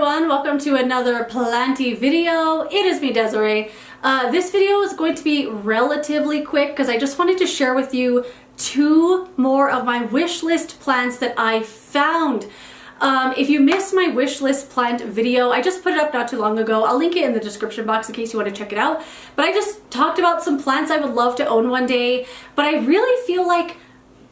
everyone, welcome to another planty video. It is me, Desiree. This video is going to be relatively quick because I just wanted to share with you two more of my wish list plants that I found. If you missed my wish list plant video, I just put it up not too long ago. I'll link it in the description box in case you want to check it out. But I just talked about some plants I would love to own one day, but I really feel like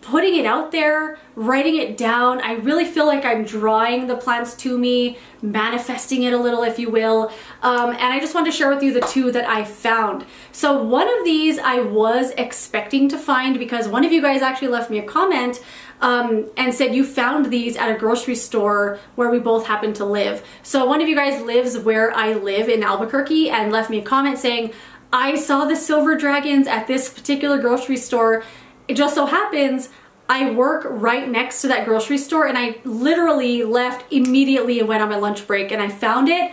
putting it out there, writing it down, I really feel like I'm drawing the plants to me, manifesting it a little, if you will. And I just wanted to share with you the two that I found. So one of these I was expecting to find because one of you guys actually left me a comment and said you found these at a grocery store where we both happen to live. So one of you guys lives where I live in Albuquerque and left me a comment saying, I saw the silver dragons at this particular grocery store. It just so happens I work right next to that grocery store and I literally left immediately and went on my lunch break and I found it.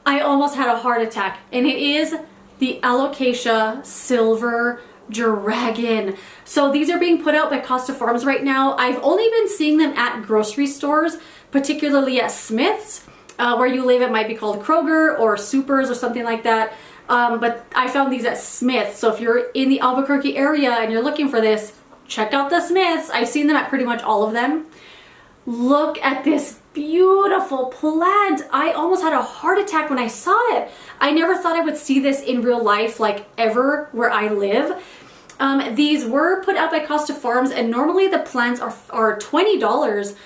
I almost had a heart attack, and it is the alocasia silver dragon. So these are being put out by Costa Farms right now. I've only been seeing them at grocery stores, particularly at Smith's. Where you live it might be called Kroger or Supers or something like that. But I found these at Smith's. So if you're in the Albuquerque area and you're looking for this, check out the Smith's. I've seen them at pretty much all of them. Look at this beautiful plant. I almost had a heart attack when I saw it. I never thought I would see this in real life, like ever, where I live. These were put out by Costa Farms, and normally the plants are $20.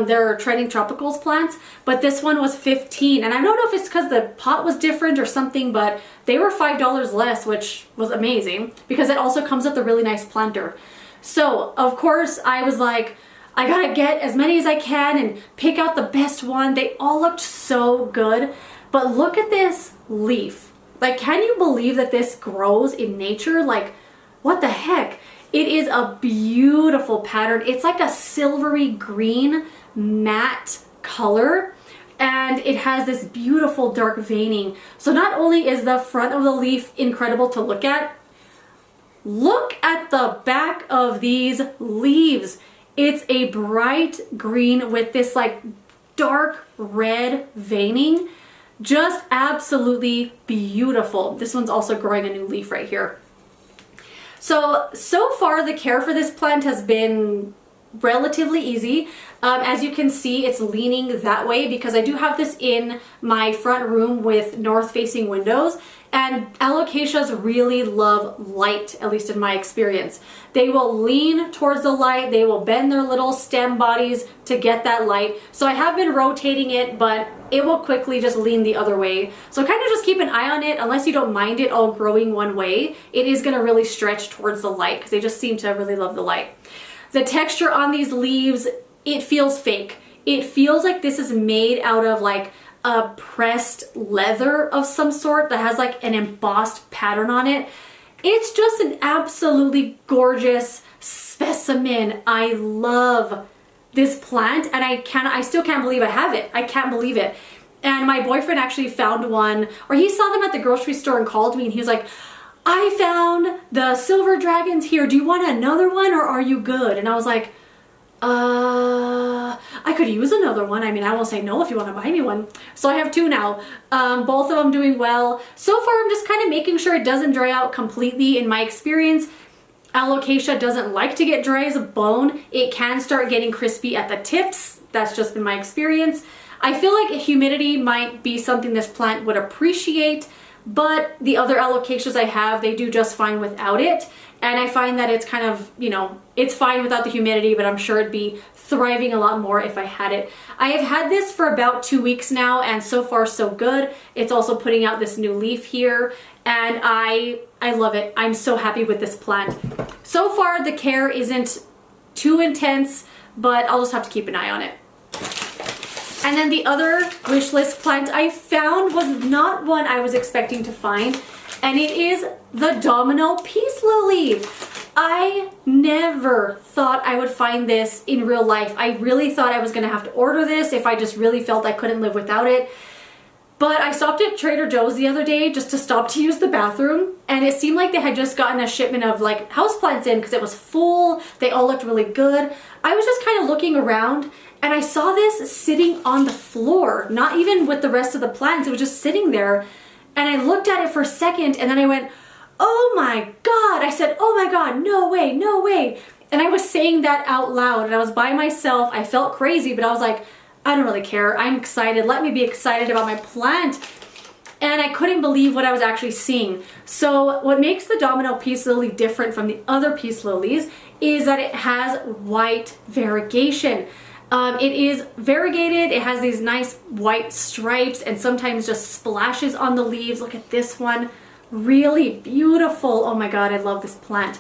They're trending tropicals plants, but this one was $15. And I don't know if it's because the pot was different or something, but they were $5 less, which was amazing because it also comes with a really nice planter. So of course I was like, I gotta get as many as I can and pick out the best one. They all looked so good, but look at this leaf. Like, can you believe that this grows in nature? Like, what the heck? It is a beautiful pattern. It's like a silvery green matte color, and it has this beautiful dark veining. So not only is the front of the leaf incredible to look at the back of these leaves. It's a bright green with this like dark red veining. Just absolutely beautiful. This one's also growing a new leaf right here. So far the care for this plant has been relatively easy. As you can see, it's leaning that way because I do have this in my front room with north-facing windows, and alocasias really love light, at least in my experience. They will lean towards the light, they will bend their little stem bodies to get that light. So I have been rotating it, but it will quickly just lean the other way. So kind of just keep an eye on it. Unless you don't mind it all growing one way, it is going to really stretch towards the light because they just seem to really love the light. The texture on these leaves, it feels fake. It feels like this is made out of like a pressed leather of some sort that has like an embossed pattern on it. It's just an absolutely gorgeous specimen. I love this plant, and I still can't believe I have it. I can't believe it. And my boyfriend actually found one, or he saw them at the grocery store and called me and he was like, I found the silver dragons here. Do you want another one or are you good? And I was like, I could use another one. I mean, I won't say no if you want to buy me one. So I have two now. Both of them doing well. So far, I'm just kind of making sure it doesn't dry out completely. In my experience, alocasia doesn't like to get dry as a bone. It can start getting crispy at the tips. That's just been my experience. I feel like humidity might be something this plant would appreciate, but the other alocasias I have, they do just fine without it. And I find that it's kind of, you know, it's fine without the humidity, but I'm sure it'd be thriving a lot more if I had it. I have had this for about 2 weeks now, and so far so good. It's also putting out this new leaf here, and I love it. I'm so happy with this plant. So far the care isn't too intense, but I'll just have to keep an eye on it. And then the other wish list plant I found was not one I was expecting to find, and it is the Domino peace lily. I never thought I would find this in real life. I really thought I was gonna have to order this if I just really felt I couldn't live without it. But I stopped at Trader Joe's the other day just to stop to use the bathroom, and it seemed like they had just gotten a shipment of like houseplants in because it was full. They all looked really good. I was just kind of looking around and I saw this sitting on the floor, not even with the rest of the plants. It was just sitting there, and I looked at it for a second and then I went, oh my God. I said, oh my God, no way, no way. And I was saying that out loud and I was by myself. I felt crazy, but I was like, I don't really care. I'm excited. Let me be excited about my plant. And I couldn't believe what I was actually seeing. So what makes the Domino peace lily different from the other peace lilies is that it has white variegation. It is variegated. It has these nice white stripes and sometimes just splashes on the leaves. Look at this one. Really beautiful. Oh my God, I love this plant.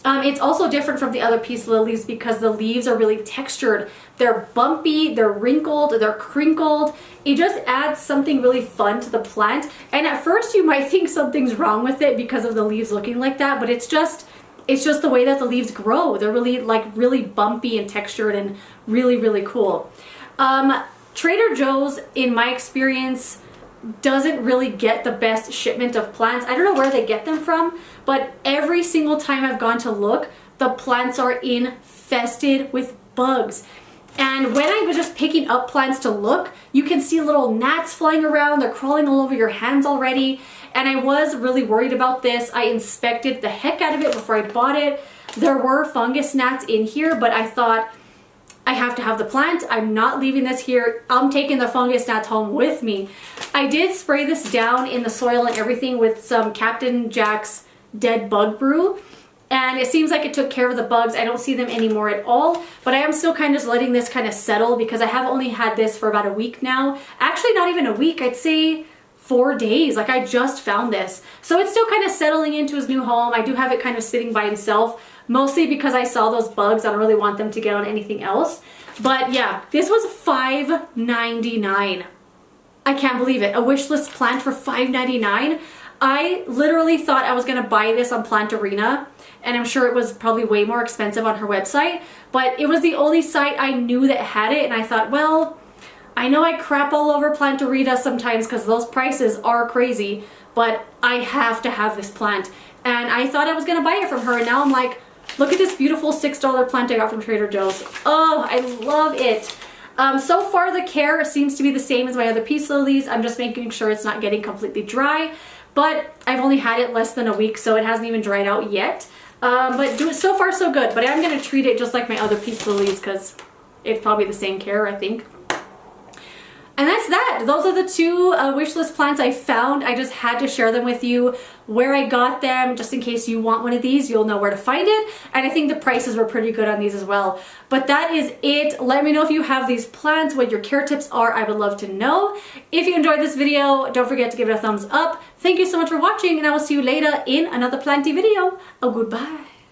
It's also different from the other peace lilies because the leaves are really textured. They're bumpy, they're wrinkled, they're crinkled. It just adds something really fun to the plant. And at first you might think something's wrong with it because of the leaves looking like that, but it's just the way that the leaves grow. They're really bumpy and textured and really, really cool. Trader Joe's, in my experience, doesn't really get the best shipment of plants. I don't know where they get them from, but every single time I've gone to look, the plants are infested with bugs. And when I was just picking up plants to look, you can see little gnats flying around. They're crawling all over your hands already. And I was really worried about this. I inspected the heck out of it before I bought it. There were fungus gnats in here, but I thought, I have to have the plant. I'm not leaving this here. I'm taking the fungus gnats home with me. I did spray this down in the soil and everything with some Captain Jack's Dead Bug Brew, and it seems like it took care of the bugs. I don't see them anymore at all, but I am still kind of just letting this kind of settle because I have only had this for about a week now. Actually, not even a week. I'd say 4 days. Like, I just found this. So it's still kind of settling into his new home. I do have it kind of sitting by himself, mostly because I saw those bugs. I don't really want them to get on anything else. But yeah, this was $5.99. I can't believe it. A wish list plant for $5.99. I literally thought I was gonna buy this on Plant Arena, and I'm sure it was probably way more expensive on her website, but it was the only site I knew that had it, and I thought, well, I know I crap all over Plant Arena sometimes because those prices are crazy, but I have to have this plant. And I thought I was gonna buy it from her, and now I'm like, look at this beautiful $6 plant I got from Trader Joe's. Oh, I love it. So far the care seems to be the same as my other peace lilies. I'm just making sure it's not getting completely dry, but I've only had it less than a week, so it hasn't even dried out yet. But so far so good, but I'm gonna treat it just like my other peace lilies because it's probably the same care, I think. And that's that. Those are the two wish list plants I found. I just had to share them with you, where I got them, just in case you want one of these, you'll know where to find it. And I think the prices were pretty good on these as well. But that is it. Let me know if you have these plants, what your care tips are. I would love to know. If you enjoyed this video, don't forget to give it a thumbs up. Thank you so much for watching, and I will see you later in another planty video. Oh, goodbye.